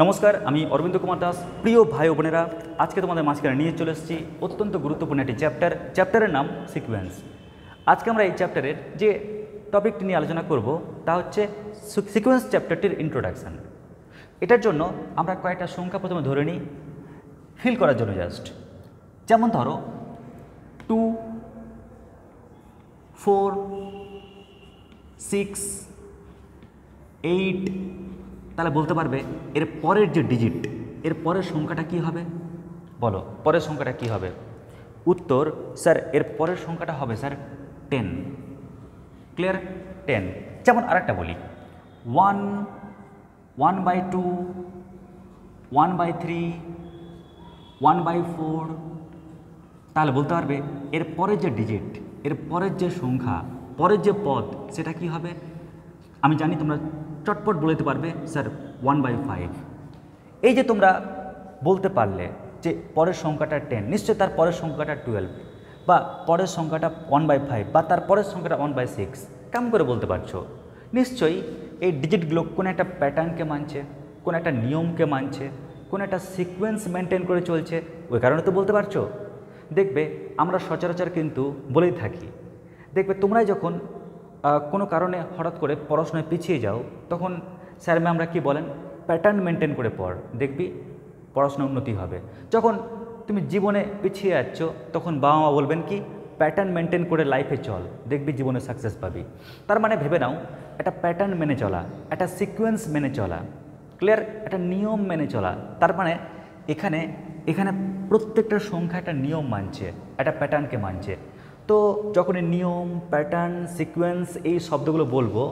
নমস্কার, আমি অরবিন্দ কুমার দাস। প্রিয় ভাই ও বোনেরা, আজকে তোমাদের মাঝখানে নিয়ে চলে এসেছি অত্যন্ত গুরুত্বপূর্ণ একটি চ্যাপ্টারের নাম সিকোয়েন্স। আজকে আমরা এই চ্যাপ্টারের যে টপিকটি নিয়ে আলোচনা করব তা হচ্ছে সিকোয়েন্স চ্যাপ্টারটির ইন্ট্রোডাকশান। এটার জন্য আমরা কয়েকটা সংখ্যা প্রথমে ধরে নিই ফিল করার জন্য জাস্ট। যেমন ধরো 2, 4, 6, 8। তাহলে বলতে পারবে এর পরের যে ডিজিট, এর পরের সংখ্যাটা কি হবে? বলো, পরের সংখ্যাটা কি হবে? উত্তর স্যার, এর পরের সংখ্যাটা হবে স্যার 10। ক্লিয়ার? 10। যেমন আরেকটা বলি, 1, 1/2, 1/3, 1/4। তাহলে বলতে পারবে এর পরের যে ডিজিট, এর পরের যে সংখ্যা, পরের যে পদ, সেটা কি হবে? আমি জানি তোমরা চটপট বলে দিতে পারবে স্যার 1/5। এই যে তোমরা বলতে পারলে যে পরের সংখ্যাটা 10, নিশ্চয়ই তার পরের সংখ্যাটা 12, বা পরের সংখ্যাটা 1/5, বা তার পরের সংখ্যাটা 1/6। কেমন করে বলতে পারছো? নিশ্চয়ই এই ডিজিটগুলো কোনো একটা প্যাটার্নকে মানছে, কোনো একটা নিয়মকে মানছে, কোনো একটা সিকোয়েন্স মেনটেন করে চলছে, ওই কারণে তো বলতে পারছো। দেখবে আমরা সচরাচর কিন্তু বলেই থাকি, দেখবে তোমরাই যখন কোনো কারণে হঠাৎ করে পড়াশোনায় পিছিয়ে যাও, তখন স্যার ম্যামরা কী বলেন? প্যাটার্ন মেনটেন করে পড়, দেখবি পড়াশোনা উন্নতি হবে। যখন তুমি জীবনে পিছিয়ে যাচ্ছ, তখন বাবা মা বলবেন কি? প্যাটার্ন মেনটেন করে লাইফে চল, দেখবি জীবনে সাকসেস পাবি। তার মানে ভেবে নাও, একটা প্যাটার্ন মেনে চলা, একটা সিকোয়েন্স মেনে চলা, ক্লিয়ার? একটা নিয়ম মেনে চলা। তার মানে এখানে এখানে প্রত্যেকটা সংখ্যা একটা নিয়ম মানছে, একটা প্যাটার্নকে মানছে। তো যখনই নিয়ম, প্যাটার্ন, সিকোয়েন্স এই শব্দগুলো বলবো,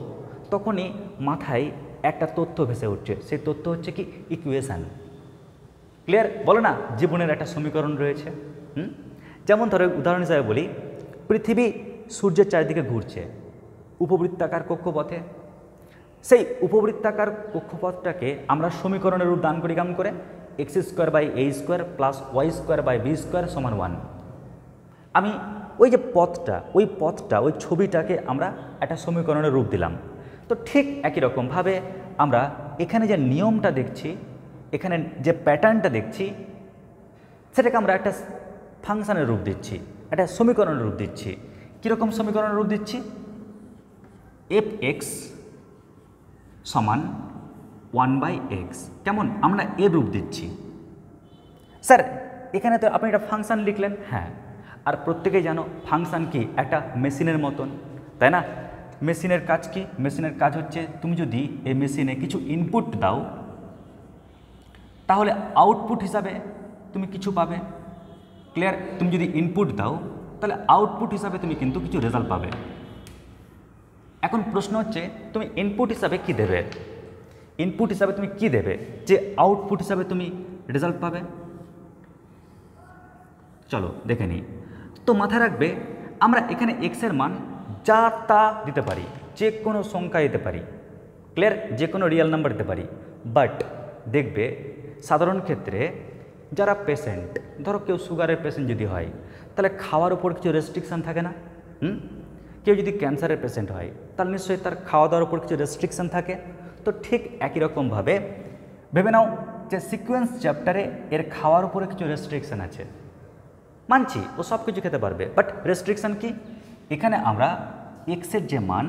তখনই মাথায় একটা তথ্য ভেসে উঠছে। সেই তথ্য হচ্ছে কি? ইকুয়েশান। ক্লিয়ার? বলো না, জীবনের একটা সমীকরণ রয়েছে। যেমন ধরো উদাহরণ হিসাবে বলি, পৃথিবী সূর্যের চারিদিকে ঘুরছে উপবৃত্তাকার কক্ষপথে। সেই উপবৃত্তাকার কক্ষপথটাকে আমরা সমীকরণের রূপ দান করি কেমন করে? x² / a² + y² / b² = 1। আমি ওই যে পথটা, ওই ছবিটাকে আমরা একটা সমীকরণের রূপ দিলাম। তো ঠিক একই রকমভাবে আমরা এখানে যে নিয়মটা দেখছি, এখানে যে প্যাটার্নটা দেখছি, সেটাকে আমরা একটা ফাংশানের রূপ দিচ্ছি, একটা সমীকরণের রূপ দিচ্ছি। কীরকম সমীকরণের রূপ দিচ্ছি? f(x) = 1/x। কেমন? আমরা এর রূপ দিচ্ছি। স্যার এখানে তো আপনি একটা ফাংশান লিখলেন। হ্যাঁ, আর প্রত্যেকেই জানো ফাংশান কি? একটা মেশিনের মতন, তাই না? মেশিনের কাজ কি? মেশিনের কাজ হচ্ছে তুমি যদি এই মেশিনে কিছু ইনপুট দাও, তাহলে আউটপুট হিসাবে তুমি কিছু পাবে। ক্লিয়ার? তুমি যদি ইনপুট দাও, তাহলে আউটপুট হিসাবে তুমি কিন্তু কিছু রেজাল্ট পাবে। এখন প্রশ্ন হচ্ছে, তুমি ইনপুট হিসাবে কি দেবে? ইনপুট হিসাবে তুমি কি দেবে যে আউটপুট হিসাবে তুমি রেজাল্ট পাবে? চলো দেখে নিই। তো মাথায় রাখবে, আমরা এখানে এক্সের মান যা তা দিতে পারি, যে কোনো সংখ্যা দিতে পারি। ক্লিয়ার? যে কোনো রিয়েল নাম্বার দিতে পারি। বাট দেখবে সাধারণ ক্ষেত্রে যারা পেশেন্ট, ধরো কেউ সুগারের পেশেন্ট যদি হয়, তাহলে খাওয়ার উপর কিছু রেস্ট্রিকশান থাকে না? কেউ যদি ক্যান্সারের পেশেন্ট হয়, তাহলে নিশ্চয়ই তার খাওয়া দাওয়ার উপর কিছু রেস্ট্রিকশান থাকে। তো ঠিক একই রকমভাবে ভেবে নাও যে সিকোয়েন্স চ্যাপ্টারে এর খাওয়ার উপরে কিছু রেস্ট্রিকশান আছে। মানছি ও সব কিছু খেতে পারবে, বাট রেস্ট্রিকশান কি? এখানে আমরা এক্সের যে মান,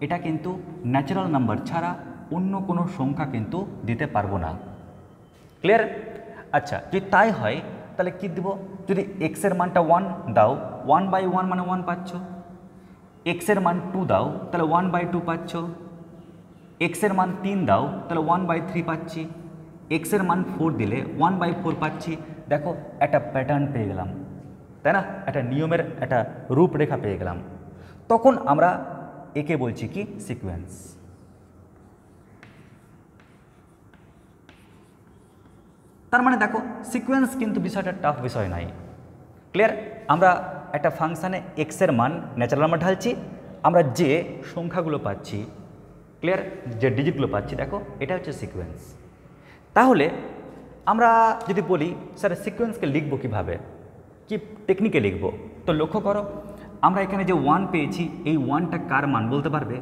এটা কিন্তু ন্যাচারাল নাম্বার ছাড়া অন্য কোনো সংখ্যা কিন্তু দিতে পারবো না। ক্লিয়ার? আচ্ছা, যদি তাই হয় তাহলে কি দিব? যদি এক্সের মানটা 1 দাও, 1/1 মানে 1 পাচ্ছ। এক্সের মান 2 দাও, তাহলে 1/2 পাচ্ছ। এক্সের মান 3 দাও, তাহলে 1/3 পাচ্ছি। এক্সের মান 4 দিলে 1/4 পাচ্ছি। দেখো, একটা প্যাটার্ন পেয়ে গেলাম, তাই না? একটা নিয়মের একটা রূপরেখা পেয়ে গেলাম। তখন আমরা একে বলছি কি? সিকোয়েন্স। তার মানে দেখো, সিকোয়েন্স কিন্তু বিষয়টা টাফ বিষয় নয়। ক্লিয়ার? আমরা একটা ফাংশানে এক্সের মান ন্যাচারাল নাম্বার ঢালছি, আমরা যে সংখ্যাগুলো পাচ্ছি, ক্লিয়ার, যে ডিজিটগুলো পাচ্ছি, দেখো এটা হচ্ছে সিকোয়েন্স। তাহলে আমরা যদি বলি স্যার সিকোয়েন্সকে লিখব কীভাবে, কি টেকনিকে লিখব, তো লক্ষ্য করো আমরা এখানে যে 1 পেয়েছি, এই 1টা কার মান বলতে পারবে?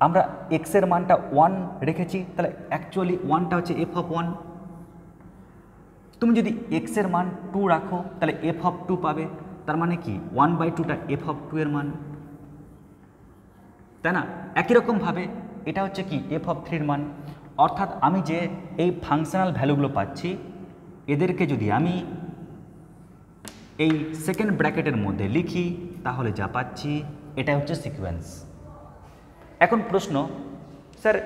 আমরা এক্সের মানটা 1 রেখেছি, তাহলে অ্যাকচুয়ালি 1টা হচ্ছে এফ অফ 1। তুমি যদি এক্সের মান 2 রাখো তাহলে এফ অফ 2 পাবে, তার মানে কি 1/2টা এফ অফ 2 এর মান, তাই না? একই রকমভাবে এটা হচ্ছে কি এফ অফ 3 এর মান। অর্থাৎ আমি যে এই ফাংশনাল ভ্যালুগুলো পাচ্ছি এদেরকে যদি আমি এই সেকেন্ড ব্র্যাকেটের মধ্যে লিখি তাহলে যা পাচ্ছি এটা হচ্ছে সিকোয়েন্স। এখন প্রশ্ন, স্যার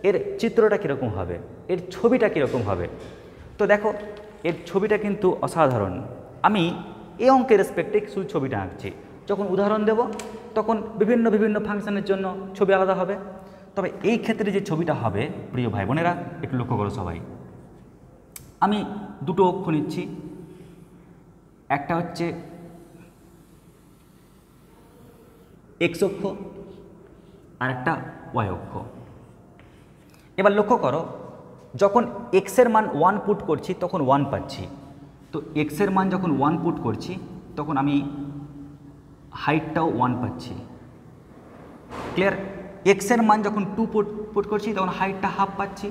এর চিত্রটা কীরকম হবে, এর ছবিটা কীরকম হবে? তো দেখো এর ছবিটা কিন্তু অসাধারণ। আমি এই অঙ্কের রেসপেক্টে শুধু ছবিটা আঁকছি, যখন উদাহরণ দেব তখন বিভিন্ন বিভিন্ন ফাংশনের জন্য ছবি আলাদা হবে। তবে এই ক্ষেত্রে যে ছবিটা হবে প্রিয় ভাই বোনেরা একটু লক্ষ্য করো সবাই। আমি দুটো অক্ষ নিচ্ছি, একটা হচ্ছে এক্স অক্ষ আর একটা ওয়াই অক্ষ। এবার লক্ষ্য করো, যখন এক্সের মান 1 পুট করছি তখন 1 পাচ্ছি। তো এক্সের মান যখন 1 পুট করছি তখন আমি হাইটটাও 1 পাচ্ছি। ক্লিয়ার? এক্সের মান যখন 2 পুট করছি তখন হাইটটা হাফ পাচ্ছি।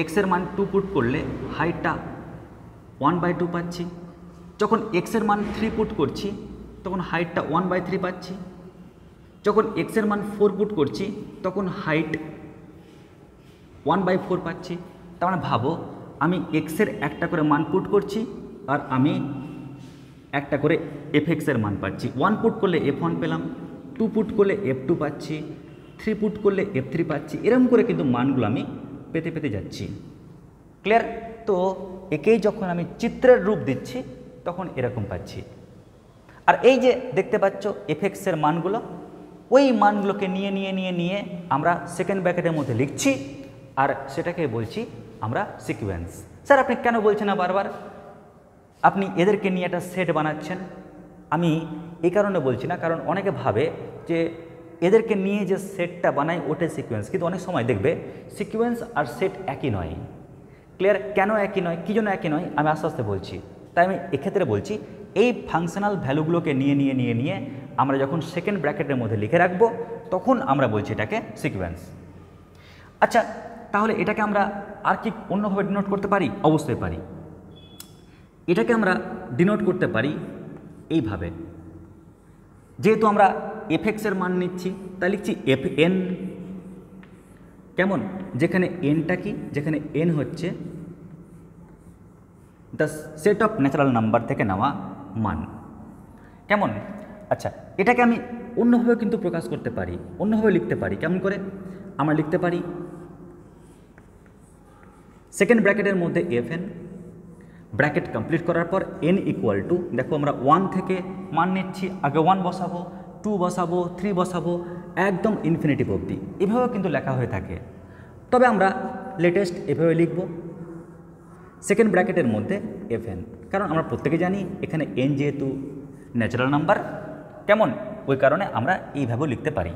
এক্সের মান 2 পুট করলে হাইটটা 1/2 পাচ্ছি। যখন এক্সের মান 3 পুট করছি তখন হাইটটা 1/3 পাচ্ছি। যখন এক্সের মান 4 পুট করছি তখন হাইট 1/4 পাচ্ছি। তার মানে ভাবো আমি এক্সের একটা করে মান পুট করছি আর আমি একটা করে এফ এক্সের মান পাচ্ছি। 1 পুট করলে F1 পেলাম, 2 পুট করলে F2 পাচ্ছি, 3 পুট করলে F3 পাচ্ছি। এরকম করে কিন্তু মানগুলো আমি পেতে পেতে যাচ্ছি। ক্লিয়ার? তো একেই যখন আমি চিত্রের রূপ দিচ্ছি তখন এরকম পাচ্ছি। আর এই যে দেখতে পাচ্ছ এফ এক্সের মানগুলো, ওই মানগুলোকে নিয়ে নিয়ে নিয়ে নিয়ে আমরা সেকেন্ড ব্র্যাকেটের মধ্যে লিখছি আর সেটাকে বলছি আমরা সিকোয়েন্স। স্যার আপনি কেন বলছেন না বারবার? আপনি এদেরকে নিয়ে একটা সেট বানাচ্ছেন। আমি এই কারণে বলছি না, কারণ অনেকে ভাবে যে এদেরকে নিয়ে যে সেটটা বানাই ওটাই সিকোয়েন্স, কিন্তু অনেক সময় দেখবে সিকোয়েন্স আর সেট একই নয়। ক্লিয়ার? কেন একই নয়, কী জন্য একই নয় আমি আস্তে আস্তে বলছি। তাই আমি এক্ষেত্রে বলছি এই ফাংশনাল ভ্যালুগুলোকে নিয়ে নিয়ে নিয়ে নিয়ে আমরা যখন সেকেন্ড ব্র্যাকেটের মধ্যে লিখে রাখবো তখন আমরা বলছি এটাকে সিকোয়েন্স। আচ্ছা, তাহলে এটাকে আমরা আর কি অন্যভাবে ডিনোট করতে পারি? অবশ্যই পারি। এটাকে আমরা ডিনোট করতে পারি এইভাবে, যেহেতু আমরা এফ এক্সের মান নিচ্ছি তাই লিখছি এফ এন। কেমন? যেখানে এনটা কি, যেখানে এন হচ্ছে the set of natural number থেকে নেওয়া মান। কেমন? আচ্ছা, এটাকে আমি অন্যভাবে কিন্তু প্রকাশ করতে পারি, অন্যভাবে লিখতে পারি। কেমন করে? আমরা লিখতে পারি সেকেন্ড ব্র্যাকেটের মধ্যে এফ এন, ব্র্যাকেট কমপ্লিট করার পর এন ইকুয়াল টু, দেখো আমরা 1 থেকে মান নিচ্ছি, আগে 1 বসাবো, 2 বসাবো, 3 বসাবো, একদম ইনফিনিটিভ অবধি। এভাবেও কিন্তু লেখা হয়ে থাকে। তবে আমরা লেটেস্ট এভাবে লিখব সেকেন্ড ব্র্যাকেটের মধ্যে এফ এন, কারণ আমরা প্রত্যেকে জানি এখানে এন যেহেতু ন্যাচারাল নাম্বার, কেমন, ওই কারণে আমরা এইভাবেও লিখতে পারি।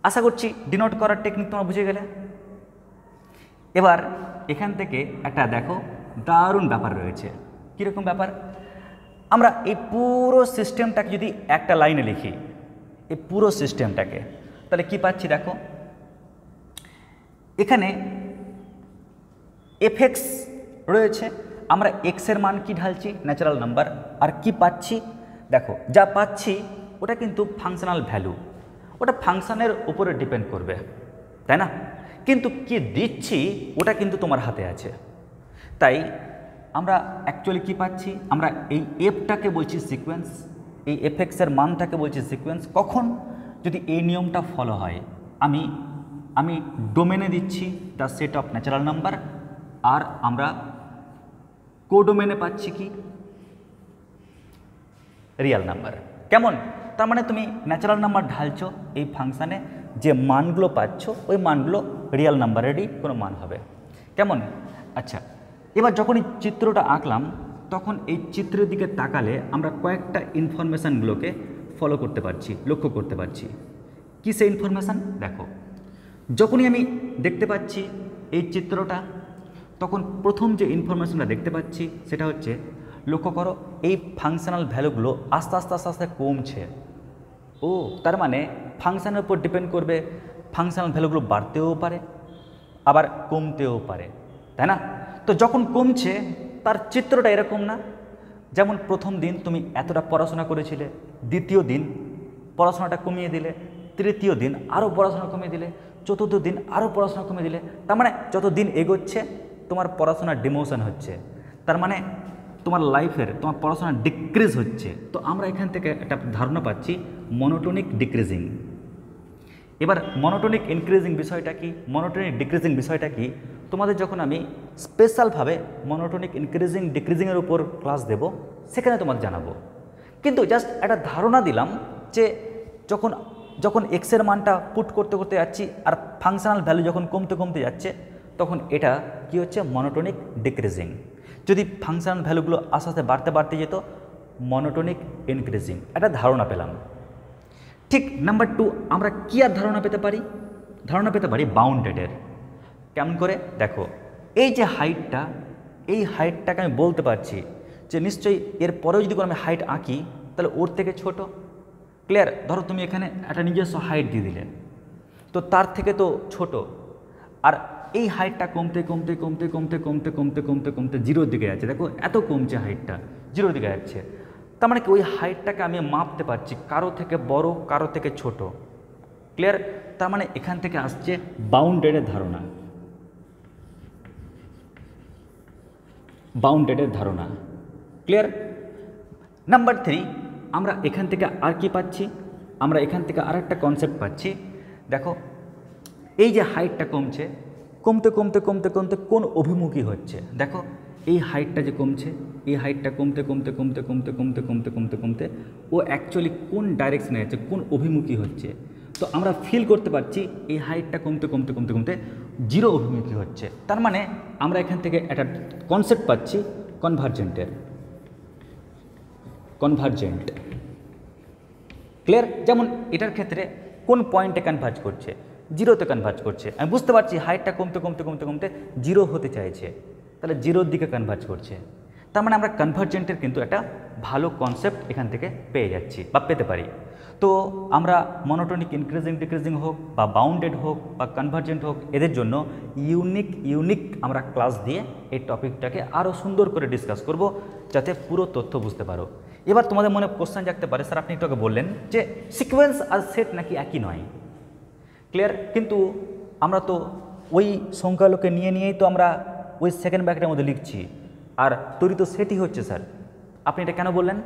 আশা করছি ডিনোট করার টেকনিক তোমরা বুঝে গেলে। এবার এখান থেকে একটা দেখো দারুণ ব্যাপার রয়েছে। কীরকম ব্যাপার? আমরা এই পুরো সিস্টেমটাকে যদি একটা লাইনে লিখি, এই পুরো সিস্টেমটাকে, তাহলে কি পাচ্ছি দেখো, এখানে এফ এক্স রয়েছে, আমরা এক্সের মান কি ঢালছি, ন্যাচারাল নাম্বার, আর কি পাচ্ছি দেখো, যা পাচ্ছি ওটা কিন্তু ফাংশনাল ভ্যালু, ওটা ফাংশনের উপরে ডিপেন্ড করবে, তাই না? কিন্তু কি দিচ্ছি ওটা কিন্তু তোমার হাতে আছে। তাই আমরা অ্যাকচুয়ালি কি পাচ্ছি, আমরা এই এফটাকে বলছি সিকোয়েন্স, এই এফ এক্সের মানটাকে বলছি সিকোয়েন্স। কখন? যদি এই নিয়মটা ফলো হয়, আমি ডোমেনে দিচ্ছি the set of natural number, আর আমরা কোডোমেনে পাচ্ছি কি, রিয়েল নাম্বার। কেমন? তার মানে তুমি ন্যাচারাল নাম্বার ঢালছো এই ফাংশানে, যে মানগুলো পাচ্ছ ওই মানগুলো রিয়েল নাম্বারেরই কোনো মান হবে। কেমন? আচ্ছা, এবার যখন এই চিত্রটা আঁকলাম তখন এই চিত্রের দিকে তাকালে আমরা কয়েকটা ইনফরমেশানগুলোকে ফলো করতে পারছি, লক্ষ্য করতে পারছি। কী সেই ইনফরমেশান? দেখো, যখনই আমি দেখতে পাচ্ছি এই চিত্রটা, তখন প্রথম যে ইনফরমেশনটা দেখতে পাচ্ছি সেটা হচ্ছে, লক্ষ্য করো এই ফাংশনাল ভ্যালুগুলো আস্তে আস্তে আস্তে আস্তে কমছে। ও তার মানে ফাংশনের উপর ডিপেন্ড করবে, ফাংশনাল ভ্যালুগুলো বাড়তেও পারে আবার কমতেও পারে, তাই না? তো যখন কমছে তার চিত্রটা এরকম না, যেমন প্রথম দিন তুমি এতটা পড়াশোনা করেছিলে, দ্বিতীয় দিন পড়াশোনাটা কমিয়ে দিলে, তৃতীয় দিন আরও পড়াশোনা কমিয়ে দিলে, চতুর্থ দিন আরও পড়াশোনা কমিয়ে দিলে। তার মানে যত দিন এগোচ্ছে তোমার পড়াশোনার ডিমোশন হচ্ছে, তার মানে তোমার লাইফের তোমার পড়াশোনা ডিক্রিজ হচ্ছে। তো আমরা এখান থেকে একটা ধারণা পাচ্ছি মনোটোনিক ডিক্রিজিং। এবার মনোটোনিক ইনক্রিজিং বিষয়টা কি, মনোটোনিক ডিক্রিজিং বিষয়টা কি, তোমাদের যখন আমি স্পেশালভাবে মনোটোনিক ইনক্রিজিং ডিক্রিজিংয়ের উপর ক্লাস দেব সেখানে তোমাদের জানাবো। কিন্তু জাস্ট একটা ধারণা দিলাম যে যখন যখন এক্সের মানটা পুট করতে করতে যাচ্ছি আর ফাংশনাল ভ্যালু যখন কমতে কমতে যাচ্ছে তখন এটা কি হচ্ছে, মনোটোনিক ডিক্রিজিং। যদি ফাংশনাল ভ্যালুগুলো আস্তে আস্তে বাড়তে বাড়তে যেত, মনোটোনিক ইনক্রিজিং। একটা ধারণা পেলাম। ঠিক নাম্বার 2, আমরা কী আর ধারণা পেতে পারি? ধারণা পেতে পারি বাউন্ডেডের। কেমন করে? দেখো, এই যে হাইটটা, এই হাইটটাকে আমি বলতে পারছি যে নিশ্চয়ই এর পরেও যদি কোনো আমি হাইট আঁকি তাহলে ওর থেকে ছোট। ক্লিয়ার? ধরো তুমি এখানে একটা নিজস্ব হাইট দিয়ে দিলে, তো তার থেকে তো ছোট। আর এই হাইটটা কমতে কমতে কমতে কমতে কমতে কমতে কমতে কমতে জিরোর দিকে যাচ্ছে। দেখো এত কমছে হাইটটা, জিরোর দিকে যাচ্ছে। তার মানে কি ওই হাইটটাকে আমি মাপতে পারছি, কারো থেকে বড় কারো থেকে ছোট। ক্লিয়ার? তার মানে এখান থেকে আসছে বাউন্ডেডের ধারণা। বাউন্ডেডের ধারণা। ক্লিয়ার? নাম্বার 3, আমরা এখান থেকে আর কি পাচ্ছি? আমরা এখান থেকে আর একটা কনসেপ্ট পাচ্ছি। দেখো এই যে হাইটটা কমছে, কমতে কমতে কমতে কমতে কোন অভিমুখী হচ্ছে? দেখো এই হাইটটা যে কমছে, এই হাইটটা কমতে কমতে কমতে কমতে কমতে কমতে কমতে কমতে ও অ্যাকচুয়ালি কোন ডাইরেকশনে যাচ্ছে, কোন অভিমুখী হচ্ছে। তো আমরা ফিল করতে পারছি এই হাইটটা কমতে কমতে কমতে কমতে জিরো অভিমুখী হচ্ছে। তার মানে আমরা এখান থেকে একটা কনসেপ্ট পাচ্ছি কনভার্জেন্টের। কনভার্জেন্ট। ক্লিয়ার? যেমন এটার ক্ষেত্রে কোন পয়েন্টে কনভার্জ করছে? জিরোতে কনভার্জ করছে। আমি বুঝতে পারছি হাইটটা কমতে কমতে কমতে কমতে জিরো হতে চাইছে, তাহলে জিরোর দিকে কনভার্জ করছে। তার মানে আমরা কনভার্জেন্টের কিন্তু একটা ভালো কনসেপ্ট এখান থেকে পেয়ে যাচ্ছি বা পেতে পারি। তো আমরা মনোটোনিক ইনক্রিজিং ডিক্রিজিং হোক বা বাউন্ডেড হোক বা কনভার্জেন্ট হোক, এদের জন্য ইউনিক আমরা ক্লাস দিয়ে এই টপিকটাকে আরও সুন্দর করে ডিসকাস করব, যাতে পুরো তথ্য বুঝতে পারো। এবার তোমাদের মনে কোশ্চেন জাগতে পারে, স্যার আপনি একটু আগে বললেন যে সিকোয়েন্স আর সেট নাকি একই নয়। ক্লিয়ার? কিন্তু আমরা তো ওই সংখ্যাগুলোকে নিয়েই তো আমরা ওই সেকেন্ড ব্র্যাকেটের মধ্যে লিখছি, আর তৈরি তো সেটই হচ্ছে। স্যার আপনি এটা কেন বললেন?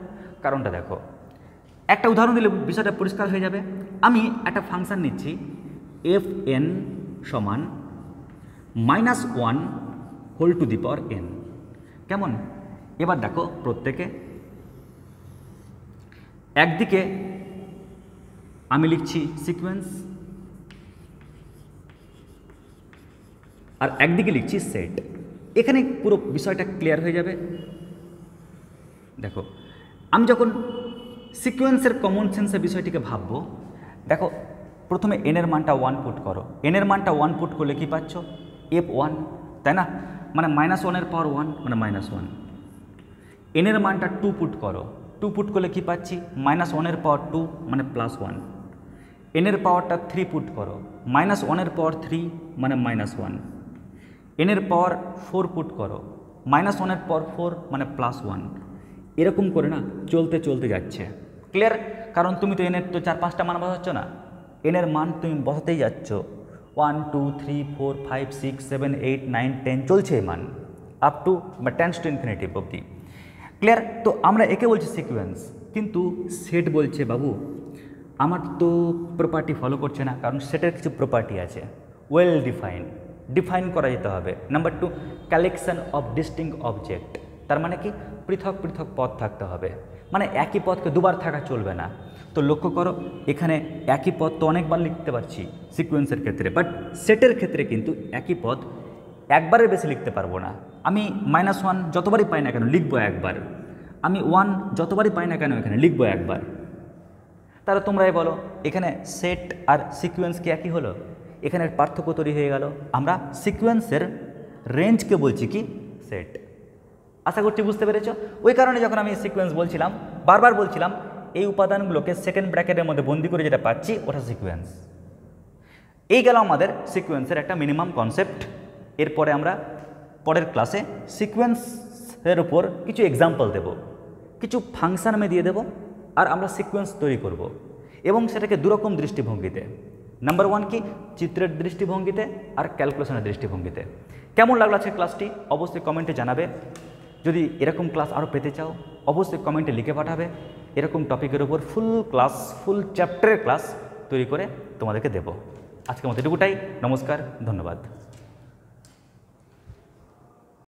কারণটা দেখো, একটা উদাহরণ দিলে বিষয়টা পরিষ্কার হয়ে যাবে। আমি একটা ফাংশন নিচ্ছি fn সমান -1 whole to the power n। কেমন? এবার দেখো প্রত্যেকে, একদিকে আমি লিখছি সিকোয়েন্স আর একদিকে লিখছি সেট। এখানে পুরো বিষয়টা ক্লিয়ার হয়ে যাবে। দেখো আমি যখন সিকোয়েন্সের কমন সেন্সের বিষয়টিকে ভাববো, দেখো প্রথমে n এর মানটা 1 পুট করো। n এর মানটা 1 পুট করলে কি পাচ্ছ? f1, তাই না? মানে -1 এর পাওয়ার 1 মানে -1। n এর মানটা 2 পুট করো, 2 পুট করলে কি পাচ্ছি? -1 এর পাওয়ার 2 মানে +1। n এর পাওয়ারটা 3 পুট করো, -1 এর পাওয়ার 3 মানে -1। n এর পাওয়ার 4 পুট করো, -1 এর পাওয়ার 4 মানে +1। এরকম করে না চলতে চলতে যাচ্ছে। ক্লিয়ার? কারণ তুমি তো n এর তো 4-5টা মান বসাচ্ছ না, n এর মান তুমি বসাতেই যাচ্ছ। 1 2 3 4 5 6 7 8 9 10 চলছে এই মান up to tends to infinitive অবধি। ক্লিয়ার? তো আমরা একে বলছি সিকোয়েন্স, কিন্তু সেট বলছে বাবু আমার তো প্রপার্টি ফলো করছে না, কারণ সেটের কিছু প্রপার্টি আছে, ওয়েল ডিফাইন করা যেতে হবে। Number 2, collection of distinct object. তার মানে কি? পৃথক পৃথক পদ থাকতে হবে, মানে একই পদকে দুবার থাকা চলবে না। তো লক্ষ্য করো এখানে একই পদ তো অনেকবার লিখতে পারছি সিকোয়েন্সের ক্ষেত্রে, বাট সেটের ক্ষেত্রে কিন্তু একই পদ একবারের বেশি লিখতে পারবো না। আমি -1 যতবারই পাই না কেন লিখবো একবার, আমি 1 যতবারই পাই না কেন এখানে লিখবো একবার। তাহলে তোমরাই বলো এখানে সেট আর সিকোয়েন্স কি একই হলো? এখানে পার্থক্য তৈরি হয়ে গেল। আমরা সিকোয়েন্সের রেঞ্জকে বলছি কি সেট। আশা করছি বুঝতে পেরেছ। ওই কারণে যখন আমি সিকোয়েন্স বলছিলাম, বারবার বলছিলাম এই উপাদানগুলোকে সেকেন্ড ব্র্যাকেটের মধ্যে বন্দি করে যেটা পাচ্ছি ওটা সিকোয়েন্স। এই গেল আমাদের সিকোয়েন্সের একটা মিনিমাম কনসেপ্ট। এরপরে আমরা পরের ক্লাসে সিকোয়েন্সের উপর কিছু এক্সাম্পল দেব, কিছু ফাংশন আমি দিয়ে দেব, আর আমরা সিকোয়েন্স তৈরি করব এবং সেটাকে দুরকম দৃষ্টিভঙ্গিতে। নাম্বার 1 কি, চিত্রের দৃষ্টিভঙ্গিতে আর ক্যালকুলেশনের দৃষ্টিভঙ্গিতে। কেমন লাগলো আজকে ক্লাসটি অবশ্যই কমেন্টে জানাবে। যদি এরকম ক্লাস আরও পেতে চাও অবশ্যই কমেন্টে লিখে পাঠাবে। এরকম টপিকের উপর ফুল ক্লাস, ফুল চ্যাপ্টারের ক্লাস তৈরি করে তোমাদেরকে দেব। আজকের মতো এটুকুটাই। নমস্কার, ধন্যবাদ।